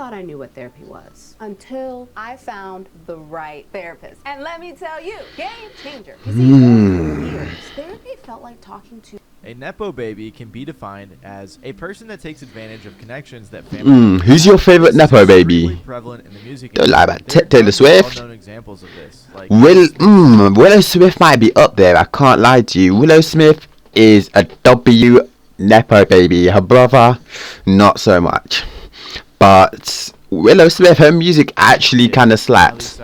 thought I knew what therapy was until I found the right therapist. And let me tell you, game changer. You see, for years, therapy felt like talking to A Nepo baby can be defined as a person that takes advantage of connections that family Who's your favorite Nepo baby? Prevalent in the music Don't lie about industry. Taylor Swift. Well-known examples of this, like Willow Smith might be up there. I can't lie to you. Willow Smith is a W Nepo baby. Her brother, not so much. But Willow Smith, her music actually kind of slaps.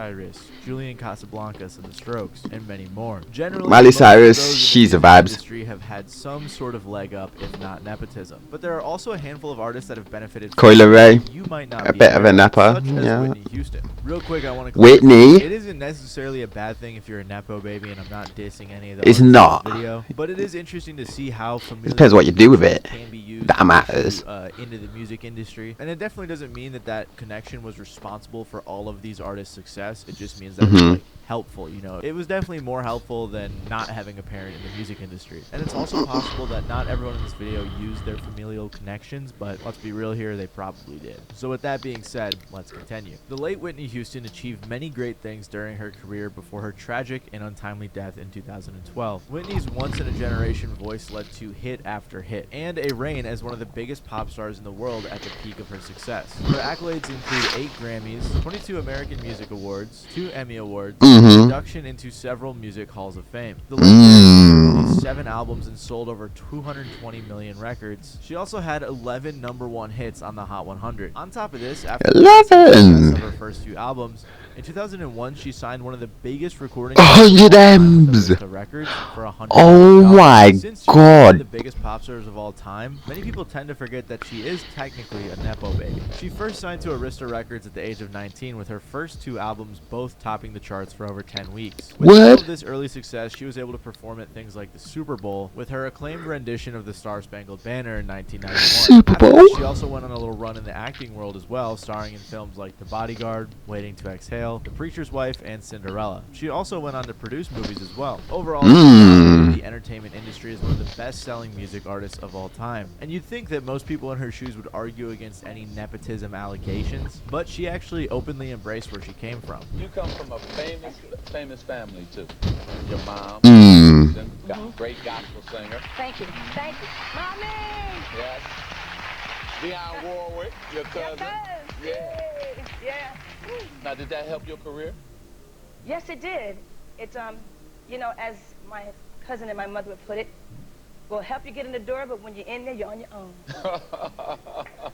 Julian Casablancas and the Strokes, and many more. Generally, Miley Cyrus, she's a vibes. Industry have had some sort of leg up, if not nepotism. But there are also a handful of artists that have benefited. Coyle Ray, you might not a bit of a nepo. Yeah. Whitney Houston. Real quick, I want to. Whitney. It isn't necessarily a bad thing if you're a nepo baby, and I'm not dissing any of the. It's not. Video, but it is interesting to see how familiar. It depends what you do with it. Can be used that matters. Into the music industry, and it definitely doesn't mean that that connection was responsible for all of these artists' success. It just means that it's like helpful, you know. It was definitely more helpful than not having a parent in the music industry. And it's also possible that not everyone in this video used their familial connections, but let's be real here, they probably did. So with that being said, let's continue. The late Whitney Houston achieved many great things during her career before her tragic and untimely death in 2012. Whitney's once-in-a-generation voice led to hit after hit, and a reign as one of the biggest pop stars in the world at the peak of her success. Her accolades include 8 Grammys, 22 American Music Awards, 2 Emmy Awards, induction into several music halls of fame. The released 7 albums and sold over 220 million records. She also had 11 #1 hits on the Hot 100. On top of this, after the success of her first few albums, in 2001 she signed one of the biggest recording 100 M's records for 100. Oh my Since god. The biggest pop stars of all time, many people tend to forget that she is technically a nepo baby. She first signed to Arista Records at the age of 19, with her first 2 albums both topping the charts for over 10 weeks. With all of this early success, she was able to perform at things like the Super Bowl with her acclaimed rendition of the Star Spangled Banner in 1991. Super Bowl? She also went on a little run in the acting world as well, starring in films like The Bodyguard, Waiting to Exhale, The Preacher's Wife, and Cinderella. She also went on to produce movies as well. Overall, the entertainment industry is one of the best-selling music artists of all time. And you'd think that most people in her shoes would argue against any nepotism allegations, but she actually openly embraced where she came from. You come from a famous family too. Your mom, great gospel singer. Thank you. Thank you. Mommy! Yes. Dionne Warwick, your cousin. Yeah. Now, did that help your career? Yes, it did. It, you know, as my cousin and my mother would put it, will help you get in the door, but when you're in there, you're on your own.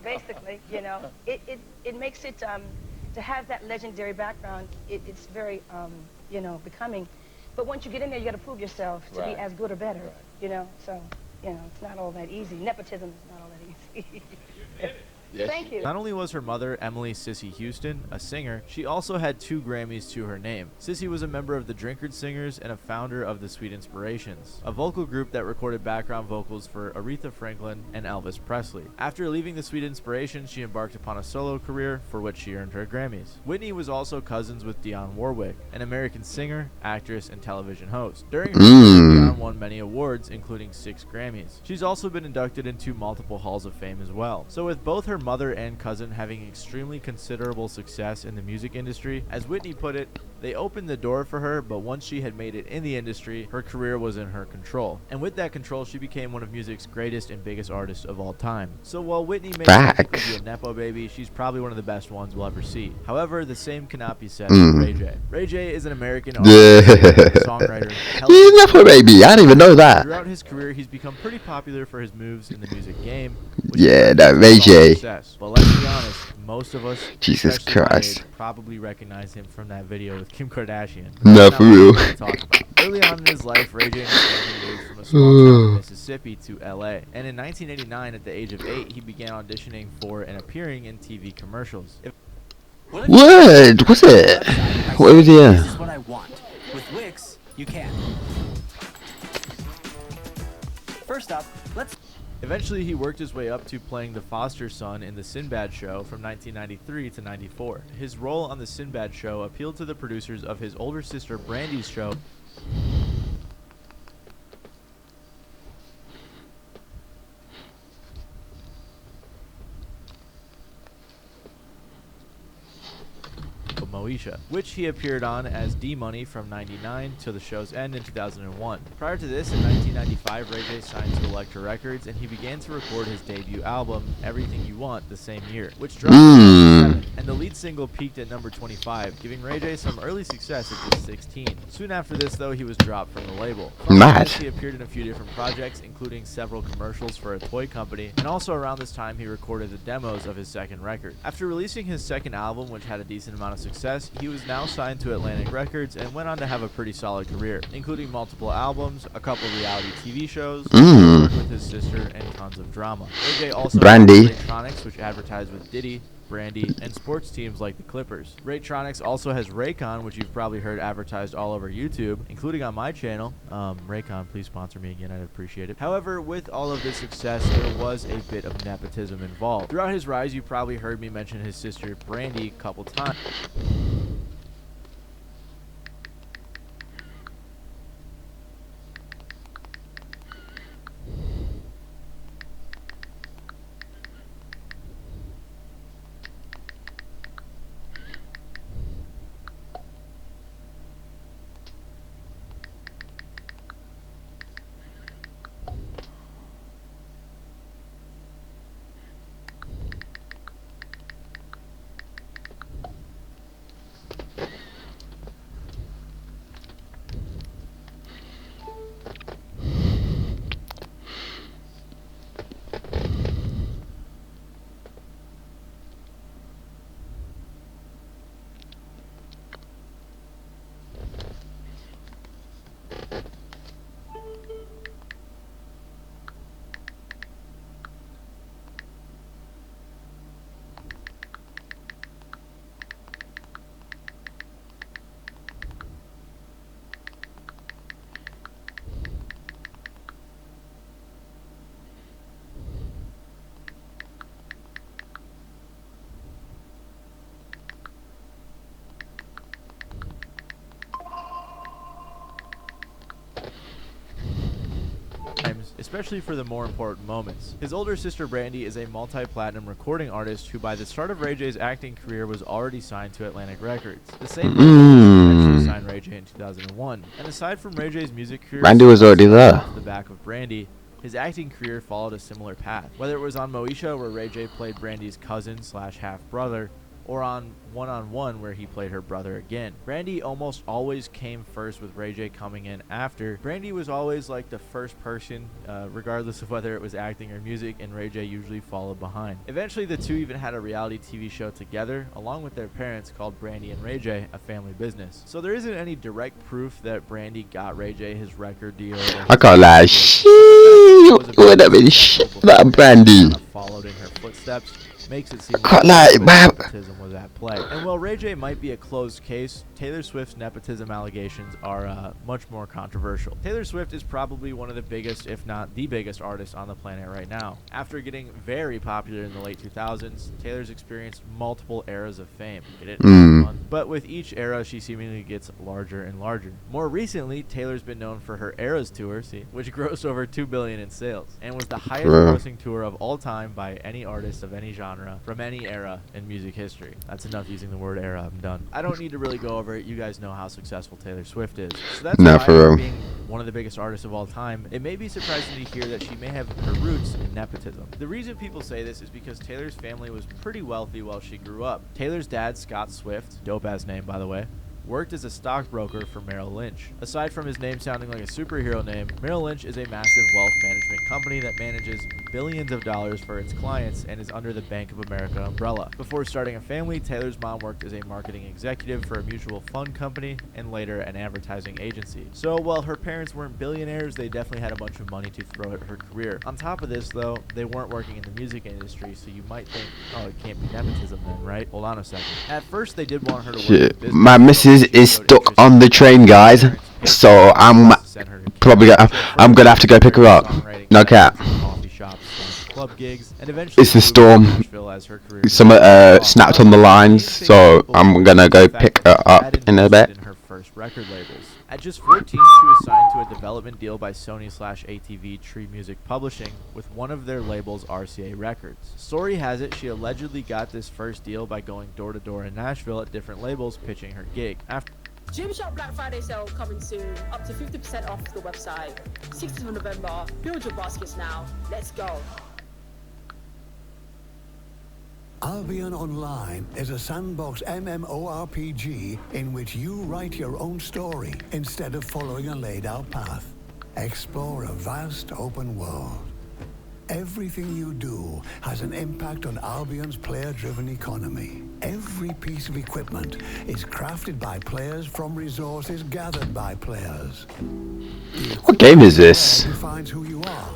Basically, you know, it makes it, to have that legendary background, it's very, you know, becoming. But once you get in there, you got to prove yourself to be as good or better, you know. So, you know, it's not all that easy. Nepotism is not all that easy. Yes. Thank you. Not only was her mother, Emily Sissy Houston, a singer, she also had 2 Grammys to her name. Sissy was a member of the Drinkard Singers and a founder of the Sweet Inspirations, a vocal group that recorded background vocals for Aretha Franklin and Elvis Presley. After leaving the Sweet Inspirations, she embarked upon a solo career for which she earned her Grammys. Whitney was also cousins with Dionne Warwick, an American singer, actress, and television host. During her career, Dionne won many awards, including 6 Grammys. She's also been inducted into multiple halls of fame as well. So with both her mother and cousin having extremely considerable success in the music industry, as Whitney put it, they opened the door for her, but once she had made it in the industry, her career was in her control. And with that control, she became one of music's greatest and biggest artists of all time. So while Whitney may be a nepo baby, she's probably one of the best ones we'll ever see. However, the same cannot be said for Ray J. Ray J is an American artist, songwriter. He's a nepo baby. I didn't even know that. Throughout his career, he's become pretty popular for his moves in the music game. Yeah, that Ray J. But let's be honest, most of us, Jesus Christ, probably recognize him from that video with Kim Kardashian. No, for real. Early on in his life, Ray J moved from a small town in Mississippi to LA. And in 1989, at the age of 8, he began auditioning for and appearing in TV commercials. What? What's it? What was it? This is what I want. With Wix, you can. First up, let's... Eventually, he worked his way up to playing the foster son in The Sinbad Show from 1993 to 94. His role on The Sinbad Show appealed to the producers of his older sister Brandy's show. Moesha, which he appeared on as D-Money from '99 to the show's end in 2001. Prior to this, in 1995, Ray J signed to Elektra Records, and he began to record his debut album, Everything You Want, the same year, which dropped at number 7, and the lead single peaked at number 25, giving Ray J some early success at just 16. Soon after this, though, he was dropped from the label. Mad. He appeared in a few different projects, including several commercials for a toy company, and also around this time he recorded the demos of his second record. After releasing his second album, which had a decent amount of success, he was now signed to Atlantic Records and went on to have a pretty solid career, including multiple albums, a couple reality TV shows, worked with his sister, and tons of drama. Ray J also Brandy. Raytronics, which advertised with Diddy, Brandy, and sports teams like the Clippers. Raytronics also has Raycon, which you've probably heard advertised all over YouTube, including on my channel. Raycon, please sponsor me again, I'd appreciate it. However, with all of this success, there was a bit of nepotism involved. Throughout his rise, you probably heard me mention his sister Brandy a couple times. Especially for the more important moments. His older sister Brandy is a multi-platinum recording artist who by the start of Ray J's acting career was already signed to Atlantic Records. The same actually signed Ray J in 2001. And aside from Ray J's music career, Brandy was already there. off the back of Brandy, his acting career followed a similar path. Whether it was on Moesha, where Ray J played Brandy's cousin / half-brother, or on One-on-One, where he played her brother again. Brandy almost always came first, with Ray J coming in after. Brandy was always like the first person, regardless of whether it was acting or music, and Ray J usually followed behind. Eventually, the two even had a reality TV show together, along with their parents, called Brandy and Ray J, a family business. So there isn't any direct proof that Brandy got Ray J his record deal. I can't lie. She would have been shit that Brandy. Followed in her footsteps. Makes it seem Can't like lie, nepotism was at play. And while Ray J might be a closed case, Taylor Swift's nepotism allegations are much more controversial. Taylor Swift is probably one of the biggest, if not the biggest, artist on the planet right now. After getting very popular in the late 2000s, Taylor's experienced multiple eras of fame. Get it? But with each era, she seemingly gets larger and larger. More recently, Taylor's been known for her Eras tour, which grossed over $2 billion in sales, and was the highest grossing tour of all time by any artist of any genre from any era in music history. That's enough using the word era. I'm done. I don't need to really go over it. You guys know how successful Taylor Swift is. So that's why, being one of the biggest artists of all time, it may be surprising to hear that she may have her roots in nepotism. The reason people say this is because Taylor's family was pretty wealthy while she grew up. Taylor's dad, Scott Swift, dope-ass name by the way, worked as a stockbroker for Merrill Lynch. Aside from his name sounding like a superhero name, Merrill Lynch is a massive wealth management company that manages billions of dollars for its clients and is under the Bank of America umbrella. Before starting a family, Taylor's mom worked as a marketing executive for a mutual fund company and later an advertising agency. So while her parents weren't billionaires, they definitely had a bunch of money to throw at her career. On top of this, though, they weren't working in the music industry, so you might think, oh, it can't be nepotism then, right? Hold on a second. At first, they did want her to work in business. My missus is stuck on the train, guys, so I'm probably gonna have to go pick her up. No cap. It's the storm. Some snapped on the lines, so I'm gonna go pick her up in a bit. Her first record labels. At just 14, she was signed to a development deal by Sony/ATV Tree Music Publishing with one of their labels, RCA Records. Story has it she allegedly got this first deal by going door to door in Nashville at different labels pitching her gig. After Gymshark Black Friday sale coming soon. Up to 50% off the website. 16th of November. Build your baskets now. Let's go. Albion Online is a sandbox MMORPG in which you write your own story instead of following a laid-out path. Explore a vast open world. Everything you do has an impact on Albion's player-driven economy. Every piece of equipment is crafted by players from resources gathered by players. What game is this? Defines who you are.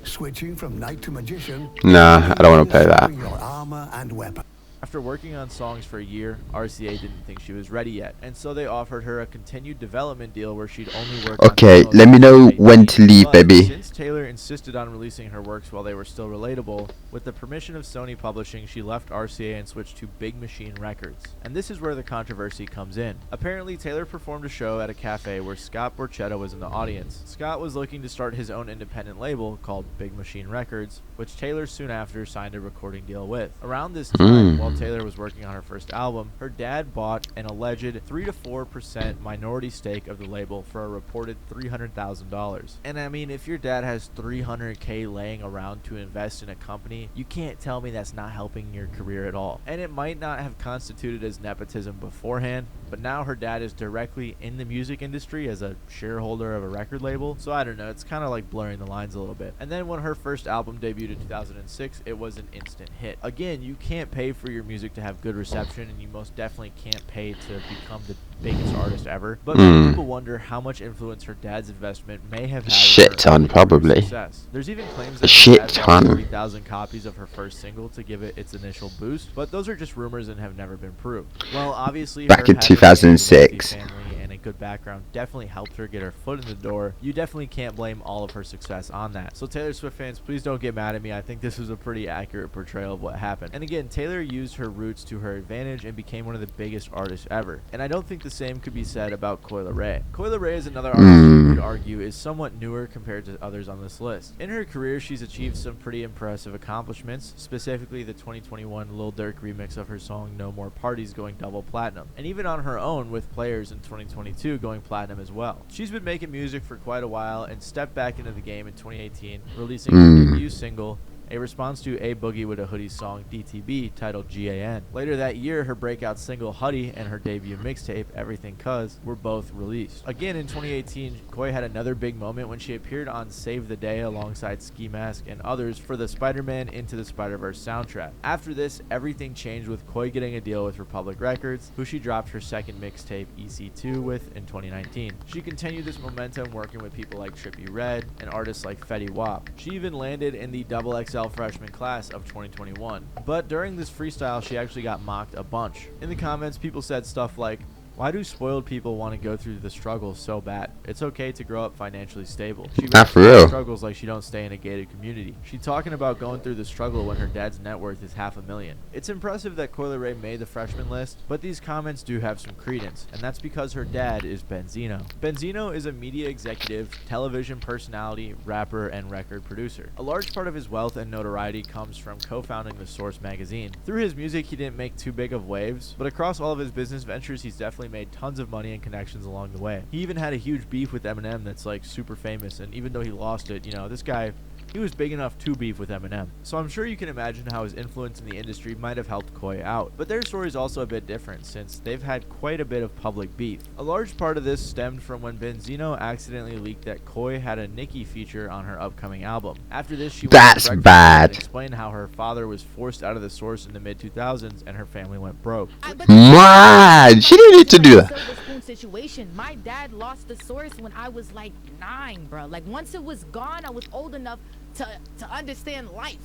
Switching from knight to magician. Nah, I don't want to play that. Your armor and weapon. After working on songs for a year, RCA didn't think she was ready yet, and so they offered her a continued development deal where she'd only work Okay, on let me know IP. when to leave, But baby. since Taylor insisted on releasing her works while they were still relatable, with the permission of Sony Publishing, she left RCA and switched to Big Machine Records. And this is where the controversy comes in. Apparently, Taylor performed a show at a cafe where Scott Borchetta was in the audience. Scott was looking to start his own independent label called Big Machine Records, which Taylor soon after signed a recording deal with. Around this time, while Taylor was working on her first album, her dad bought an alleged 3 to 4% minority stake of the label for a reported $300,000. And I mean, if your dad has $300K laying around to invest in a company, you can't tell me that's not helping your career at all. And it might not have constituted as nepotism beforehand, but now her dad is directly in the music industry as a shareholder of a record label, so I don't know, it's kind of like blurring the lines a little bit. And then when her first album debuted in 2006, it was an instant hit. Again, you can't pay for your music to have good reception, and you most definitely can't pay to become the biggest artist ever, but many people wonder how much influence her dad's investment may have had Shit ton, probably. success. There's even claims A that shit her dad bought ton. 3,000 copies of her first single to give it its initial boost, but those are just rumors and have never been proved. Well, obviously, Back her in having a 2006. wealthy family and a good background definitely helped her get her foot in the door. You definitely can't blame all of her success on that. So Taylor Swift fans, please don't get mad at me. I think this was a pretty accurate portrayal of what happened. And again, Taylor used her roots to her advantage and became one of the biggest artists ever. And I don't think the same could be said about Coi Leray. Coi Leray is another artist you could argue is somewhat newer compared to others on this list. In her career, she's achieved some pretty impressive accomplishments, specifically the 2021 Lil Durk remix of her song No More Parties going double platinum, and even on her own with Players in 2022 going platinum as well. She's been making music for quite a while and stepped back into the game in 2018, releasing her debut single, a response to A Boogie with a Hoodie song DTB titled GAN. Later that year, her breakout single Huddy and her debut mixtape Everything Cuz were both released. Again in 2018, Coi had another big moment when she appeared on Save the Day alongside Ski Mask and others for the Spider-Man Into the Spider-Verse soundtrack. After this, everything changed with Coi getting a deal with Republic Records, who she dropped her second mixtape EC2 with in 2019. She continued this momentum working with people like Trippie Redd and artists like Fetty Wap. She even landed in the XXL freshman class of 2021. But during this freestyle, she actually got mocked a bunch. In the comments, people said stuff like, "Why do spoiled people want to go through the struggle so bad? It's okay to grow up financially stable." She Not for real. struggles like she don't stay in a gated community. She talking about going through the struggle when her dad's net worth is $500,000. It's impressive that Coi Leray made the freshman list, but these comments do have some credence, and that's because her dad is Benzino. Benzino is a media executive, television personality, rapper, and record producer. A large part of his wealth and notoriety comes from co-founding The Source magazine. Through his music, he didn't make too big of waves, but across all of his business ventures, he's definitely made tons of money and connections along the way. He even had a huge beef with Eminem that's like super famous, and even though he lost it, you know, this guy, he was big enough to beef with Eminem. So I'm sure you can imagine how his influence in the industry might have helped Coi out. But their story is also a bit different since they've had quite a bit of public beef. A large part of this stemmed from when Benzino accidentally leaked that Coi had a Nicki feature on her upcoming album. After this, she went That's to Breakfast bad. and explained how her father was forced out of the Source in the mid-2000s and her family went broke. Man, she didn't need to do that. Silver spoon situation. My dad lost the Source when I was like 9, bro. Like once it was gone, I was old enough to understand life,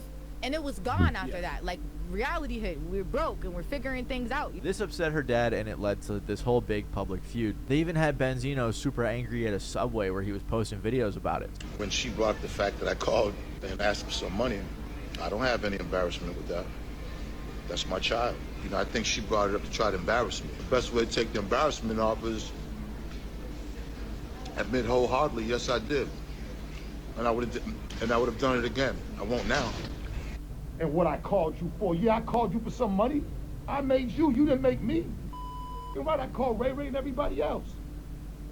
and it was gone after that. Like reality hit, we're broke and we're figuring things out. This upset her dad, and it led to this whole big public feud. They even had Benzino super angry at a Subway where he was posting videos about it. When she brought up the fact that I called and asked for some money, I don't have any embarrassment with that. That's my child. You know, I think she brought it up to try to embarrass me. The best way to take the embarrassment off is admit wholeheartedly, yes, I did. And I would have done it again. I won't now. And what I called you for? Yeah, I called you for some money. I made you. You didn't make me. You're right. I called Ray Ray and everybody else.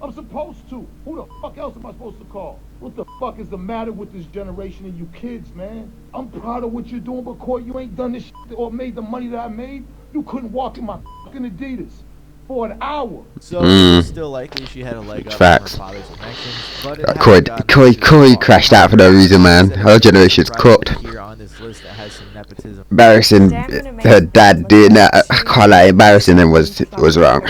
I'm supposed to. Who the fuck else am I supposed to call? What the fuck is the matter with this generation and you kids, man? I'm proud of what you're doing, but Coy, you ain't done this shit or made the money that I made. You couldn't walk in my fucking Adidas for an hour. So it's still likely she had a leg up from her Facts. father's connections, but it Corey crashed out for no reason, man. Her generation's cooked. Here on this list that has some nepotism. Embarrassing. Her dad doing that. I can't lie. Embarrassing him was wrong.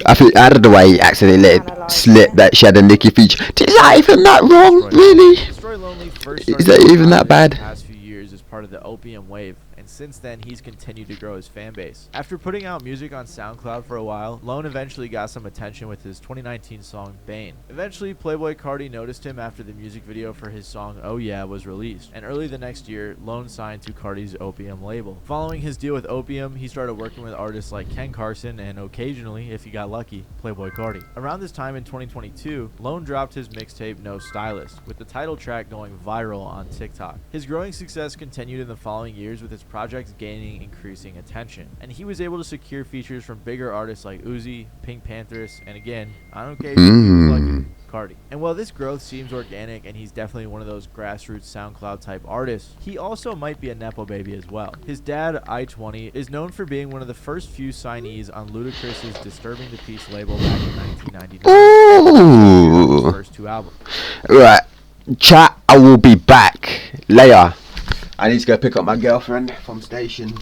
I think out of the way he accidentally let it slip that she had a Nicki feature. Is that even that wrong? Really? Is that even that bad? The past few years as part of the Opium wave, and since then he's continued to grow his fan base. After putting out music on SoundCloud for a while, Lone eventually got some attention with his 2019 song Bane. Eventually, Playboi Carti noticed him after the music video for his song Oh Yeah was released, and early the next year, Lone signed to Carti's Opium label. Following his deal with Opium, he started working with artists like Ken Carson and occasionally, if he got lucky, Playboi Carti. Around this time in 2022, Lone dropped his mixtape No Stylist, with the title track going viral on TikTok. His growing success continued in the following years with his projects gaining increasing attention, and he was able to secure features from bigger artists like Uzi, Pink Panthers, and again, on occasion, he was lucky, Carti. And while this growth seems organic and he's definitely one of those grassroots SoundCloud type artists, he also might be a nepo baby as well. His dad, I-20, is known for being one of the first few signees on Ludacris's Disturbing the Peace label back in 1999. His first 2 albums. Right. Chat, I will be back later. I need to go pick up my girlfriend from station.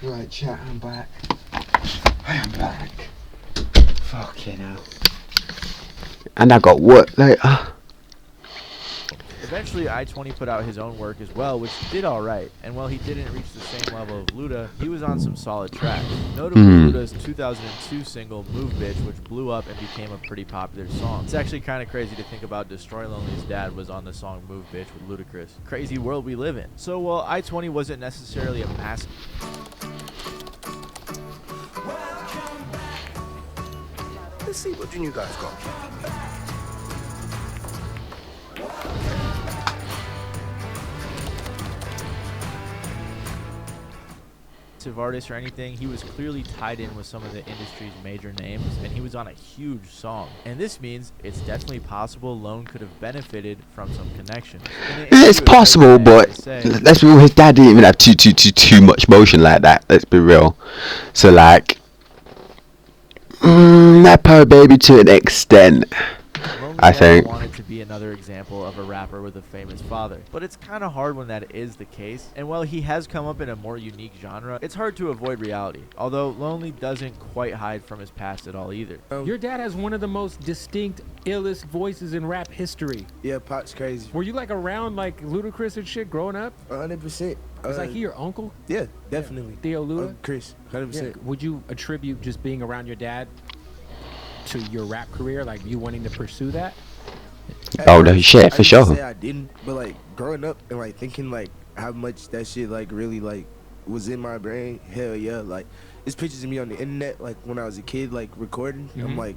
Right, chat, I'm back. I am back. Fucking hell. And I got work later. Eventually, I-20 put out his own work as well, which did alright, and while he didn't reach the same level of Luda, he was on some solid tracks. Notably, Luda's 2002 single, Move Bitch, which blew up and became a pretty popular song. It's actually kind of crazy to think about Destroy Lonely's dad was on the song Move Bitch with Ludacris. Crazy world we live in. So while I-20 wasn't necessarily a massive... Let's see what you guys got. artist or anything, he was clearly tied in with some of the industry's major names, and he was on a huge song. And this means it's definitely possible Lone could have benefited from some connection. It's possible, but let's be real, his dad didn't even have too much motion like that. Let's be real. So like, Nepo Baby to an extent. I think wanted to be another example of a rapper with a famous father, but it's kind of hard when that is the case. And while he has come up in a more unique genre, it's hard to avoid reality. Although Lonely doesn't quite hide from his past at all either. Your dad has one of the most distinct, illest voices in rap history. Yeah, Pop's crazy. Were you like around like Ludacris and shit growing up? 100%. Is like he your uncle? Yeah, definitely. Theo Luda? Chris, 100%. Yeah. Would you attribute just being around your dad to your rap career, like you wanting to pursue that? Oh no, shit, for sure. Say I didn't, but like growing up and like thinking like how much that shit like really like was in my brain. Hell yeah, like there's pictures of me on the internet like when I was a kid like recording. I'm like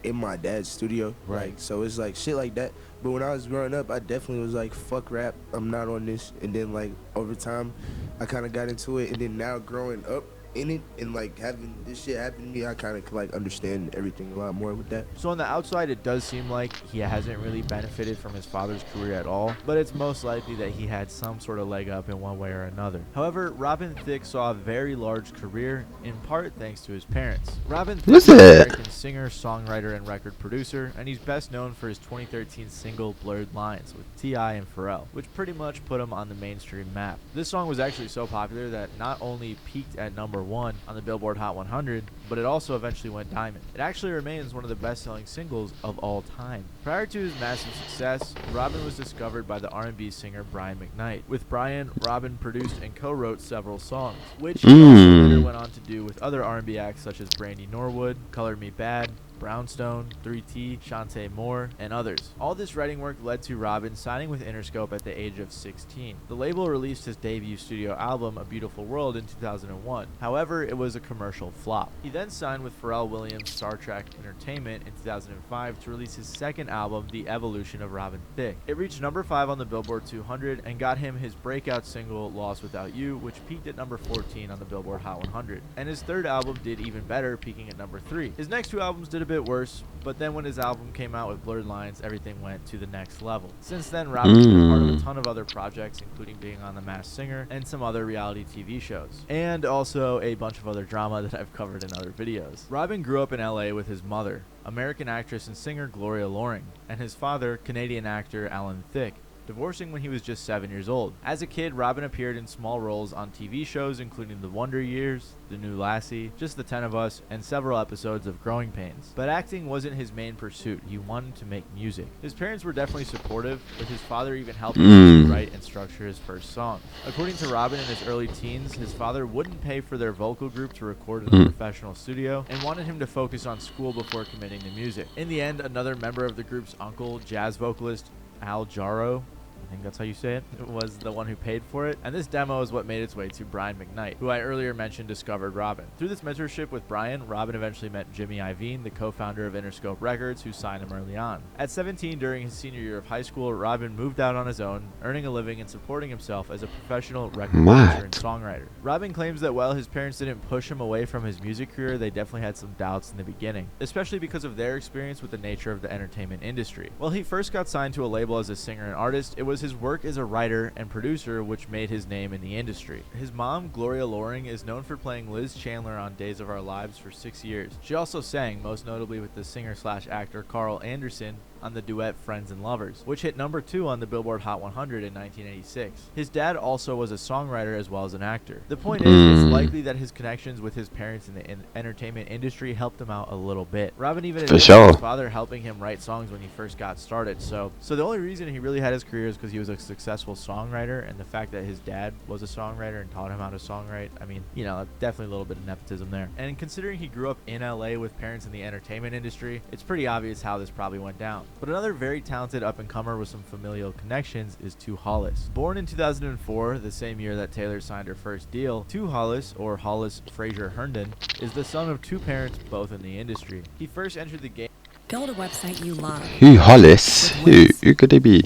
in my dad's studio, right? Like, so it's like shit like that. But when I was growing up, I definitely was like, fuck rap, I'm not on this. And then like over time, I kind of got into it, and then now growing up in it and like having this shit happen to me, I kind of like understand everything a lot more with that. So on the outside, it does seem like he hasn't really benefited from his father's career at all, but it's most likely that he had some sort of leg up in one way or another. However, Robin Thicke saw a very large career, in part thanks to his parents. Robin Thicke is an American singer, songwriter, and record producer, and he's best known for his 2013 single Blurred Lines with T.I. and Pharrell, which pretty much put him on the mainstream map. This song was actually so popular that not only peaked at #1 on the Billboard Hot 100, but it also eventually went diamond. It actually remains one of the best-selling singles of all time. Prior to his massive success, Robin was discovered by the R&B singer Brian McKnight. With Brian, Robin produced and co-wrote several songs, which he also later went on to do with other R&B acts such as Brandy Norwood, Color Me Bad, Brownstone, 3T, Shantae Moore, and others. All this writing work led to Robin signing with Interscope at the age of 16. The label released his debut studio album, A Beautiful World, in 2001. However, it was a commercial flop. He then signed with Pharrell Williams' Star Trek Entertainment in 2005 to release his second album, The Evolution of Robin Thicke. It reached #5 on the Billboard 200 and got him his breakout single, Lost Without You, which peaked at #14 on the Billboard Hot 100. And his third album did even better, peaking at #3. His next two albums did a bit worse, but then when his album came out with Blurred Lines, everything went to the next level. Since then, Robin's been part of a ton of other projects, including being on The Masked Singer and some other reality TV shows, and also a bunch of other drama that I've covered in other videos. Robin grew up in LA with his mother, American actress and singer Gloria Loring, and his father, Canadian actor Alan Thicke, divorcing when he was just 7 years old. As a kid, Robin appeared in small roles on TV shows including The Wonder Years, The New Lassie, Just the 10 of Us, and several episodes of Growing Pains. But acting wasn't his main pursuit. He wanted to make music. His parents were definitely supportive, with his father even helping him write and structure his first song. According to Robin, in his early teens, his father wouldn't pay for their vocal group to record in a professional studio and wanted him to focus on school before committing to music. In the end, another member of the group's uncle, jazz vocalist Al Jarreau, I think that's how you say it, was the one who paid for it, and this demo is what made its way to Brian McKnight, who I earlier mentioned discovered Robin. Through this mentorship with Brian, Robin eventually met Jimmy Iovine, the co-founder of Interscope Records, who signed him early on. At 17, during his senior year of high school, Robin moved out on his own, earning a living and supporting himself as a professional record producer and songwriter. Robin claims that while his parents didn't push him away from his music career, they definitely had some doubts in the beginning, especially because of their experience with the nature of the entertainment industry. While he first got signed to a label as a singer and artist, it was his work as a writer and producer which made his name in the industry. His mom, Gloria Loring, is known for playing Liz Chandler on Days of Our Lives for 6 years. She also sang, most notably with the singer/actor Carl Anderson, on the duet Friends and Lovers, which hit number 2 on the Billboard Hot 100 in 1986. His dad also was a songwriter as well as an actor. The point is, it's likely that his connections with his parents in the entertainment industry helped him out a little bit. Robin even admitted his father helping him write songs when he first got started, so the only reason he really had his career is because he was a successful songwriter, and the fact that his dad was a songwriter and taught him how to songwrite, I mean, you know, definitely a little bit of nepotism there. And considering he grew up in LA with parents in the entertainment industry, it's pretty obvious how this probably went down. But another very talented up-and-comer with some familial connections is Tu Hollis. Born in 2004, the same year that Taylor signed her first deal, Tu Hollis, or Hollis Fraser Herndon, is the son of 2 parents both in the industry. He first entered the game. Build a website you love. Who Hollis? Who could it be?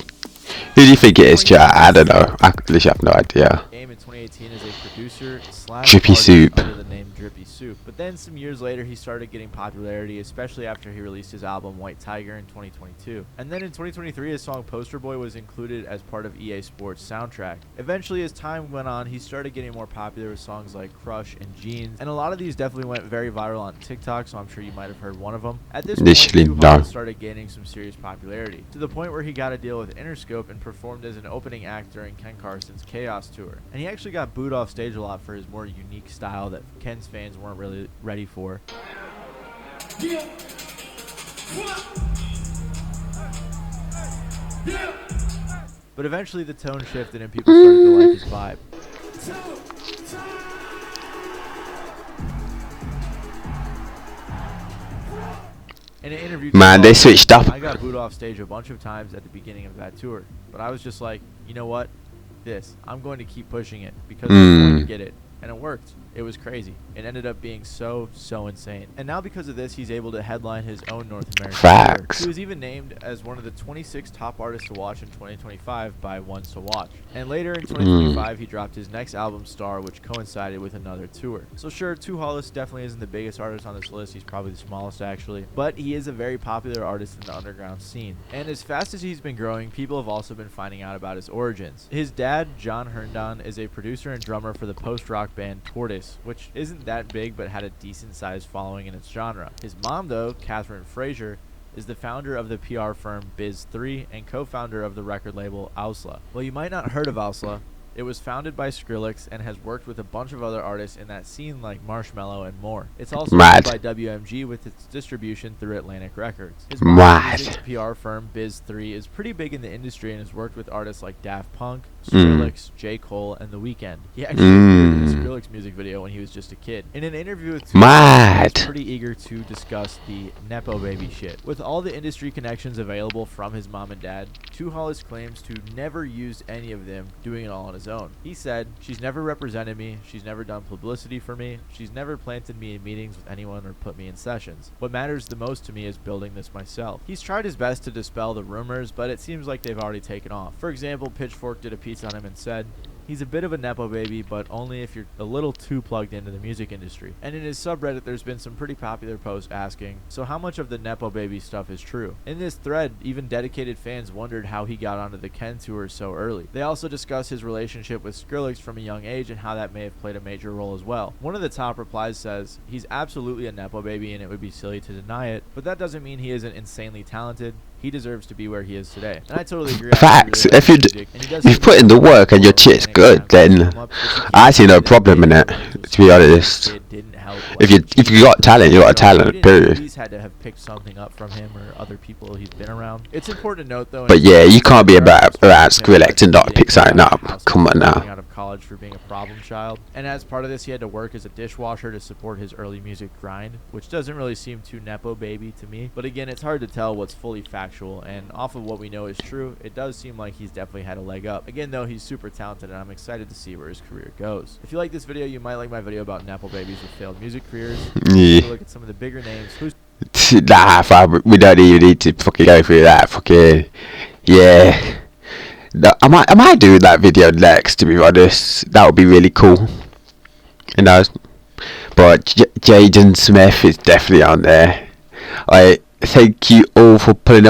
Who do you think it is, chat? I don't know. I literally have no idea. Game in 2018 as a producer / Drippy Soup. under the name Drippy Soup. But then some years later, he started getting popularity, especially after he released his album White Tiger in 2022. And then in 2023, his song Poster Boy was included as part of EA Sports soundtrack. Eventually, as time went on, he started getting more popular with songs like Crush and Jeans, and a lot of these definitely went very viral on TikTok, so I'm sure you might have heard one of them. At this point, Tu Hollis started gaining some serious popularity, to the point where he got a deal with Interscope and performed as an opening act during Ken Carson's Chaos Tour. And he actually got booed off stage a lot for his more unique style that Ken's fans weren't really ready for. But eventually the tone shifted and people started to like his vibe. In an interview, man, they switched up. I got booed off stage a bunch of times at the beginning of that tour, but I was just like, you know what? I'm going to keep pushing it because I'm going to get it. And it worked. It was crazy. It ended up being so insane. And now because of this, he's able to headline his own North American Facts. tour. He was even named as one of the 26 top artists to watch in 2025 by Ones to Watch. And later in 2025, he dropped his next album, Star, which coincided with another tour. So sure, Tu Hollis definitely isn't the biggest artist on this list. He's probably the smallest, actually. But he is a very popular artist in the underground scene. And as fast as he's been growing, people have also been finding out about his origins. His dad, John Herndon, is a producer and drummer for the post-rock band Tortoise, which isn't that big but had a decent sized following in its genre. His mom, though, Catherine Fraser, is the founder of the PR firm Biz3 and co-founder of the record label Ausla. Well, you might not have heard of Ausla. It was founded by Skrillex and has worked with a bunch of other artists in that scene like Marshmello and more. It's also owned by WMG with its distribution through Atlantic Records. His music PR firm Biz3 is pretty big in the industry and has worked with artists like Daft Punk, Skrillex, J. Cole, and The Weeknd. He actually appeared in a Skrillex music video when he was just a kid. In an interview with he was pretty eager to discuss the Nepo baby shit. With all the industry connections available from his mom and dad, Tu Hollis claims to never use any of them, doing it all on his own. He said, "She's never represented me, she's never done publicity for me, she's never planted me in meetings with anyone or put me in sessions. What matters the most to me is building this myself." He's tried his best to dispel the rumors, but it seems like they've already taken off. For example, Pitchfork did a piece on him and said, "He's a bit of a Nepo baby, but only if you're a little too plugged into the music industry." And in his subreddit, there's been some pretty popular posts asking, so how much of the Nepo baby stuff is true? In this thread, even dedicated fans wondered how he got onto the Ken tour so early. They also discussed his relationship with Skrillex from a young age and how that may have played a major role as well. One of the top replies says, "He's absolutely a Nepo baby and it would be silly to deny it, but that doesn't mean he isn't insanely talented. He deserves to be where he is today." And I totally agree. Facts. If you put in the work and your shit's good, then I see no problem in it. To be honest, if you got talent, you got a talent. Period. He's had to have picked something up from him or other people he's been around. It's important to note though. But yeah, you can't be around Skrillex and not pick something up. Come on now. Out of college for being a problem child, and as part of this, he had to work as a dishwasher to support his early music grind, which doesn't really seem too Nepo baby to me. But again, it's hard to tell what's fully factual, and off of what we know is true, it does seem like he's definitely had a leg up. Again, though, he's super talented, and I'm excited to see where his career goes. If you like this video, you might like my video about Nepo babies with failed music careers. Yeah. Look at some of the bigger names. Nah, fam, we don't even need to fucking go through that. Fucking yeah. No, I might do that video next. To be honest, that would be really cool. You know, but Jaden Smith is definitely on there. I thank you all for putting up